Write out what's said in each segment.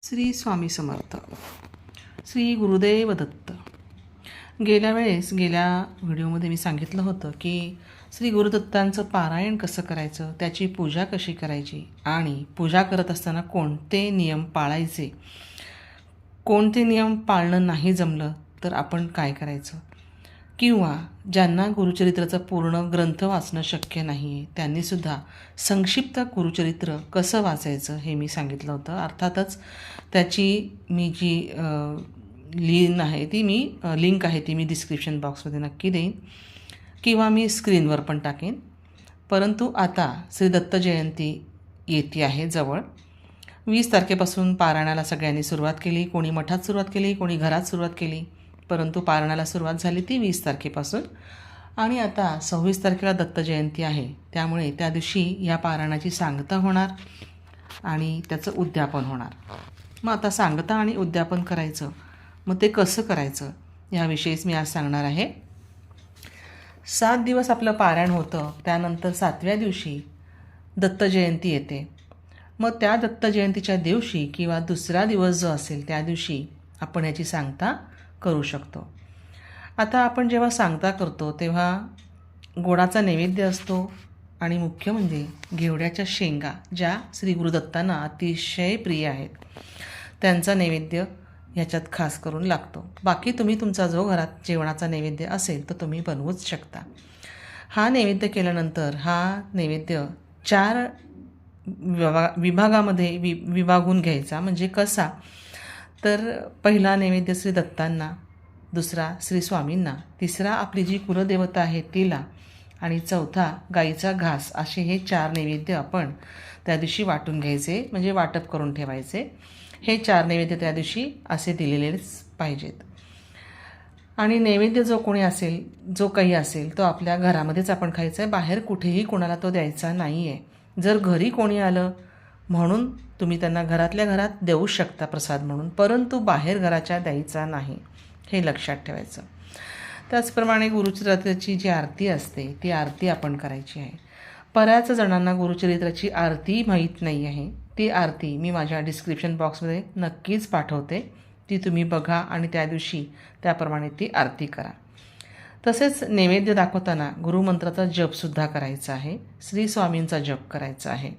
श्री स्वामी समर्थ. श्री गुरुदेव दत्त. गेल्या व्हिडिओमध्ये मी सांगितलं होतं की श्री गुरुदत्तांचं पारायण कसं करायचं, त्याची पूजा कशी करायची आणि पूजा करत असताना कोणते नियम पाळायचे, कोणते नियम पाळणं नाही जमलं तर आपण काय करायचं, किंवा ज्यांना गुरुचरित्राचा पूर्ण ग्रंथ वाचणं शक्य नाही आहे त्यांनीसुद्धा संक्षिप्त गुरुचरित्र कसं वाचायचं हे मी सांगितलं होतं. अर्थातच त्याची मी जी लिंक आहे ती मी डिस्क्रिप्शन बॉक्समध्ये नक्की देईन किंवा मी स्क्रीनवर पण टाकेन. परंतु आता श्री दत्त जयंती येते आहे जवळ. 20 तारखेपासून पारायणाला सगळ्यांनी सुरुवात केली. कोणी मठात सुरुवात केली, कोणी घरात सुरुवात केली, परंतु पारायणाला सुरुवात झाली ती 20 तारखेपासून. आणि आता 26 तारखेला दत्त जयंती आहे, त्यामुळे त्या दिवशी या पारायणाची सांगता होणार आणि त्याचं उद्यापन होणार. मग आता सांगता आणि उद्यापन करायचं, मग ते कसं करायचं याविषयीच मी आज सांगणार आहे. 7 दिवस आपलं पारायण होतं, त्यानंतर 7व्या दिवशी दत्त जयंती येते. मग त्या दत्त जयंतीच्या दिवशी किंवा दुसरा दिवस जो असेल त्या दिवशी आपण याची सांगता करू शकतो. आता आपण जेव्हा सांगता करतो तेव्हा गोडाचा नैवेद्य असतो आणि मुख्य म्हणजे घेवड्याच्या शेंगा, ज्या श्री गुरुदत्तांना अतिशय प्रिय आहेत, त्यांचा नैवेद्य ह्याच्यात खास करून लागतो. बाकी तुम्ही तुमचा जो घरात जेवणाचा नैवेद्य असेल तर तुम्ही बनवूच शकता. हा नैवेद्य केल्यानंतर हा नैवेद्य 4 विभागामध्ये विभागून घ्यायचा. म्हणजे कसा, तर पहिला नैवेद्य श्री दत्तांना, दुसरा श्री स्वामींना, तिसरा आपली जी कुलदेवता आहे तिला, आणि चौथा गाईचा घास. असे हे 4 नैवेद्य आपण त्या दिवशी वाटून घ्यायचे, म्हणजे वाटप करून ठेवायचे. हे 4 नैवेद्य त्या दिवशी असे दिलेलेच पाहिजेत. आणि नैवेद्य जो काही असेल तो आपल्या घरामध्येच आपण खायचा आहे, बाहेर कुठेही कोणाला तो द्यायचा नाही आहे. जर घरी कोणी आलं म्हणून तुम्ही त्यांना घरातल्या घरात देऊ शकता प्रसाद म्हणून, परंतु बाहेर घराच्या द्यायचा नाही, हे लक्षात ठेवायचं. त्याचप्रमाणे गुरुचरित्राची जी आरती असते ती आरती आपण करायची आहे. बऱ्याच जणांना गुरुचरित्राची आरती माहीत नाही आहे. ती आरती मी माझ्या डिस्क्रिप्शन बॉक्समध्ये नक्कीच पाठवते, ती तुम्ही बघा आणि त्या दिवशी त्याप्रमाणे ती आरती करा. तसेच नैवेद्य दाखवताना गुरुमंत्राचा जपसुद्धा करायचा आहे, श्री स्वामींचा जप करायचा आहे.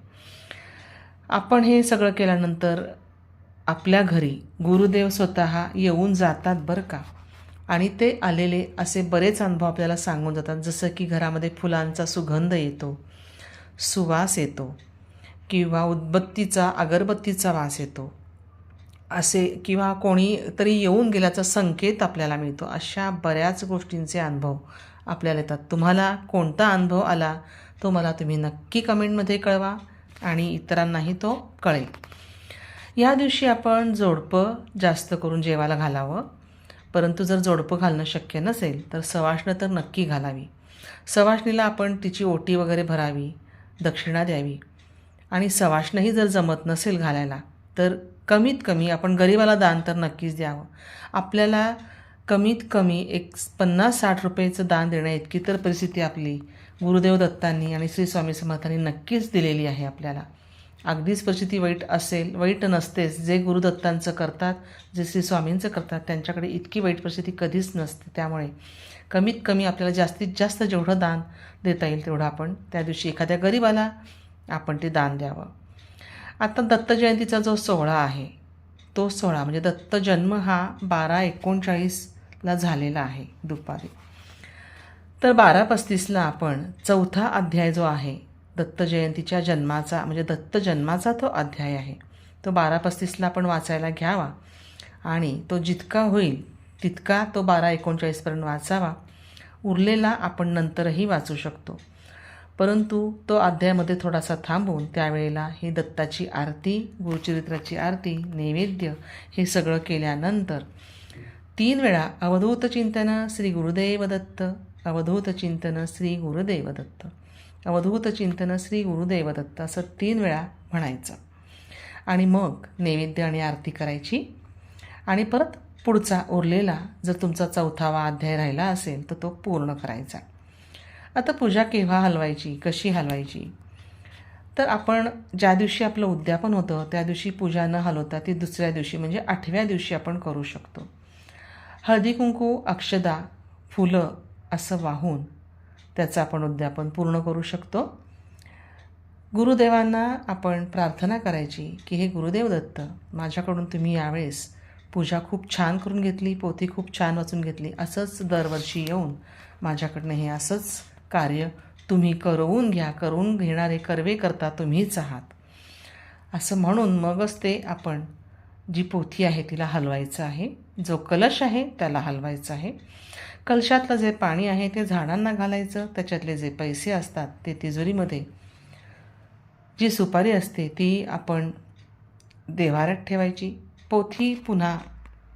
आपण हे सगळं केल्यानंतर आपल्या घरी गुरुदेव स्वतः येऊन जातात बरं का. आणि ते आलेले असे बरेच अनुभव आपल्याला सांगून जातात. जसं की घरामध्ये फुलांचा सुगंध येतो, सुवास येतो, किंवा अगरबत्तीचा वास येतो असे, किंवा कोणी तरी येऊन गेल्याचा संकेत आपल्याला मिळतो. अशा बऱ्याच गोष्टींचे अनुभव आपल्याला येतात. तुम्हाला कोणता अनुभव आला तो मला तुम्ही नक्की कमेंटमध्ये कळवा आणि इतरांनाही तो कळेल. या दिवशी आपण जोडपं जास्त करून जेवायला घालावं, परंतु जर जोडपं घालणं शक्य नसेल तर सवाष्ण तर नक्की घालावी. सवाष्णीला आपण तिची ओटी वगैरे भरावी, दक्षिणा द्यावी. आणि सवाष्णही जर जमत नसेल घालायला तर कमीत कमी आपण गरिबाला दान तर नक्कीच द्यावं. आपल्याला कमीत कमी एक 50-60 रुपयेचं दान देण्या इतकी तर परिस्थिती आपली गुरुदेव दत्तांनी आणि श्री स्वामी समर्थांनी नक्कीच दिलेली आहे आपल्याला. अगदीच परिस्थिती वाईट नसतेच. जे गुरुदत्तांचं करतात, जे श्री स्वामींचं करतात, त्यांच्याकडे इतकी वाईट परिस्थिती कधीच नसते. त्यामुळे कमीत कमी आपल्याला जास्तीत जास्त जेवढं दान देता येईल तेवढं आपण त्या दिवशी एखाद्या गरिबाला आपण ते दान द्यावं. आता दत्त जयंतीचा जो सोहळा आहे तो सोहळा म्हणजे दत्त जन्म हा 12:39ला झालेला आहे दुपारी. तर 12:35ला आपण 4था अध्याय जो आहे दत्त जयंतीच्या जन्माचा, म्हणजे दत्त जन्माचा तो अध्याय आहे, तो 12:35ला आपण वाचायला घ्यावा आणि तो जितका होईल तितका तो 12:39पर्यंत वाचावा. उरलेला आपण नंतरही वाचू शकतो, परंतु तो अध्यायामध्ये थोडासा थांबून त्यावेळेला ही दत्ताची आरती, गुरुचरित्राची आरती, नैवेद्य हे सगळं केल्यानंतर 3 वेळा अवधूत चिंतन श्री गुरुदेव दत्त, अवधूत चिंतन श्री गुरुदेव दत्त, अवधूत चिंतन श्री गुरुदेव दत्त असं 3 वेळा म्हणायचं. आणि मग नैवेद्य आणि आरती करायची आणि परत पुढचा उरलेला जर तुमचा 4था अध्याय राहिला असेल तर तो पूर्ण करायचा. आता पूजा केव्हा हलवायची, कशी हलवायची, तर आपण ज्या दिवशी आपलं उद्यापन होतं त्या दिवशी पूजा न हलवता ती दुसऱ्या दिवशी म्हणजे 8व्या दिवशी आपण करू शकतो. हळदी कुंकू, अक्षदा, फुलं असं वाहून त्याचं आपण उद्यापन पूर्ण करू शकतो. गुरुदेवांना आपण प्रार्थना करायची की हे गुरुदेव दत्त, माझ्याकडून तुम्ही यावेळेस पूजा खूप छान करून घेतली, पोथी खूप छान वाचून घेतली. असंच दरवर्षी येऊन माझ्याकडनं हे असंच कार्य तुम्ही करून घ्या. करून घेणारे कर्वे करता तुम्हीच आहात असं म्हणून मगच ते आपण जी पोथी आहे तिला हलवायचं आहे. जो कलश आहे त्याला हलवायचं आहे. कलशातलं जे पाणी आहे ते झाडांना घालायचं. त्याच्यातले जे पैसे असतात ते तिजोरीमध्ये, जी सुपारी असते ती आपण देव्हाऱ्यात ठेवायची. पोथी पुन्हा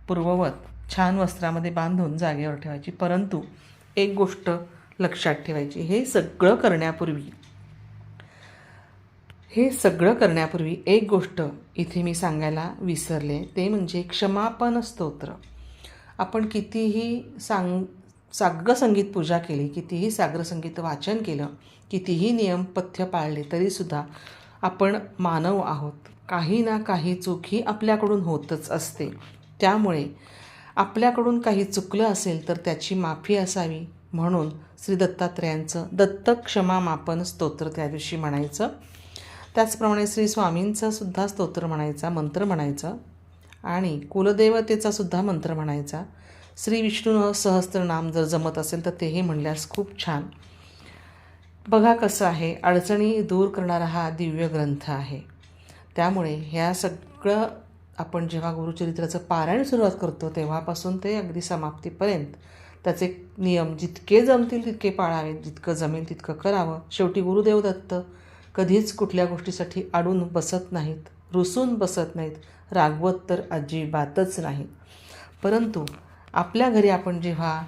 पूर्ववत छान वस्त्रामध्ये बांधून जागेवर ठेवायची. परंतु एक गोष्ट लक्षात ठेवायची, हे सगळं करण्यापूर्वी एक गोष्ट इथे मी सांगायला विसरले, ते म्हणजे क्षमापन स्तोत्र. आपण कितीही साग्रसंगीत पूजा केली, कितीही साग्रसंगीत वाचन केलं, कितीही नियम पथ्य पाळले तरीसुद्धा आपण मानव आहोत. काही ना काही चूक ही आपल्याकडून होतच असते. त्यामुळे आपल्याकडून काही चुकलं असेल तर त्याची माफी असावी म्हणून श्री दत्तात्रेयांचं दत्त क्षमामापन स्तोत्र त्या दिवशी म्हणायचं. त्याचप्रमाणे श्री स्वामींचं सुद्धा स्तोत्र म्हणायचा, मंत्र म्हणायचं आणि कुलदेवतेचा सुद्धा मंत्र म्हणायचा. श्री विष्णू सहस्त्रनाम जर जमत असेल तर तेही म्हणल्यास खूप छान. बघा कसं आहे, अडचणी दूर करणारा हा दिव्य ग्रंथ आहे. त्यामुळे ह्या सगळं आपण जेव्हा गुरुचरित्राचं पारायण सुरुवात करतो तेव्हापासून ते अगदी समाप्तीपर्यंत त्याचे नियम जितके जमतील तितके पाळावेत, जितकं जमेल तितकं करावं. शेवटी गुरुदेव दत्त कधीच कुठल्या गोष्टीसाठी अडून बसत नाहीत, रुसून बसत नाहीत, रागवत तर अजिबातच नाहीत. परंतु आपल्या घरी आपण जेव्हा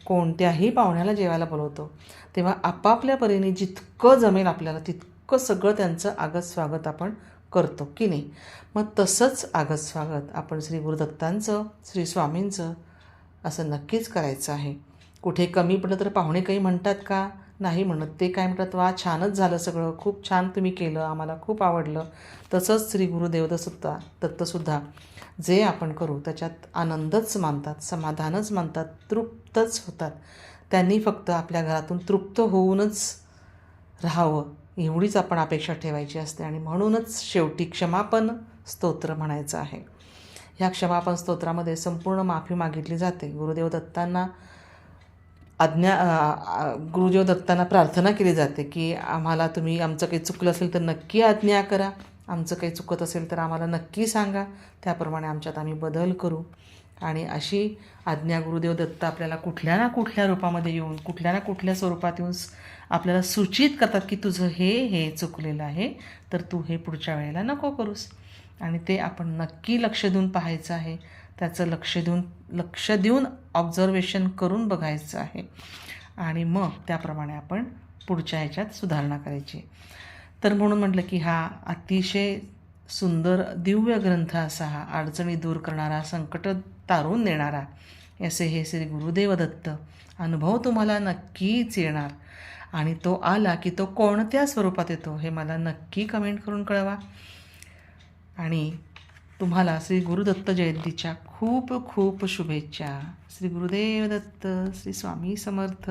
कोणत्याही पाहुण्याला जेवायला बोलवतो तेव्हा आपापल्या परीने जितकं जमेल आपल्याला तितकं सगळं त्यांचं आगत स्वागत आपण करतो की नाही. मग तसंच आगत स्वागत आपण श्री गुरुदत्तांचं, श्री स्वामींचं असं नक्कीच करायचं आहे. कुठे कमी पडलं तर पाहुणे काही म्हणतात का? नाही म्हणत. ते काय म्हणतात, वा छानच झालं सगळं, खूप छान तुम्ही केलं, आम्हाला खूप आवडलं. तसंच श्री गुरुदेव दत्तसुद्धा जे आपण करू त्याच्यात आनंदच मानतात, समाधानच मानतात, तृप्तच होतात. त्यांनी फक्त आपल्या घरातून तृप्त होऊनच राहावं एवढीच आपण अपेक्षा ठेवायची असते. आणि म्हणूनच शेवटी क्षमापन स्तोत्र म्हणायचं आहे. ह्या क्षमापन स्तोत्रामध्ये संपूर्ण माफी मागितली जाते. गुरुदेव दत्तांना प्रार्थना केली जाते की आम्हाला तुम्ही आमचं काही चुकलं असेल तर नक्की आज्ञा करा, आमचं काही चुकत असेल तर आम्हाला नक्की सांगा, त्याप्रमाणे आमच्यात आम्ही बदल करू. आणि अशी आज्ञा गुरुदेव दत्त आपल्याला कुठल्या ना कुठल्या रूपामध्ये येऊन, कुठल्या ना कुठल्या स्वरूपात येऊन आपल्याला सूचित करतात की तुझं हे चुकलेलं आहे, तर तू हे पुढच्या वेळेला नको करूस. आणि ते आपण नक्की लक्ष देऊन पाहायचं आहे, त्याचं लक्ष देऊन ऑब्झर्वेशन करून बघायचं आहे. आणि मग त्याप्रमाणे आपण पुढच्या ह्याच्यात सुधारणा करायची. तर म्हणून म्हटलं की हा अतिशय सुंदर दिव्य ग्रंथ असा हा, अडचणी दूर करणारा, संकट तारून नेणारा असे हे श्री गुरुदेव दत्त. अनुभव तुम्हाला नक्कीच येणार आणि तो आला की तो कोणत्या स्वरूपात येतो हे मला नक्की कमेंट करून कळवा. आणि तुम्हाला श्री गुरुदत्त जयंतीच्या खूप खूप शुभेच्छा. श्री गुरुदेव दत्त, श्री स्वामी समर्थ.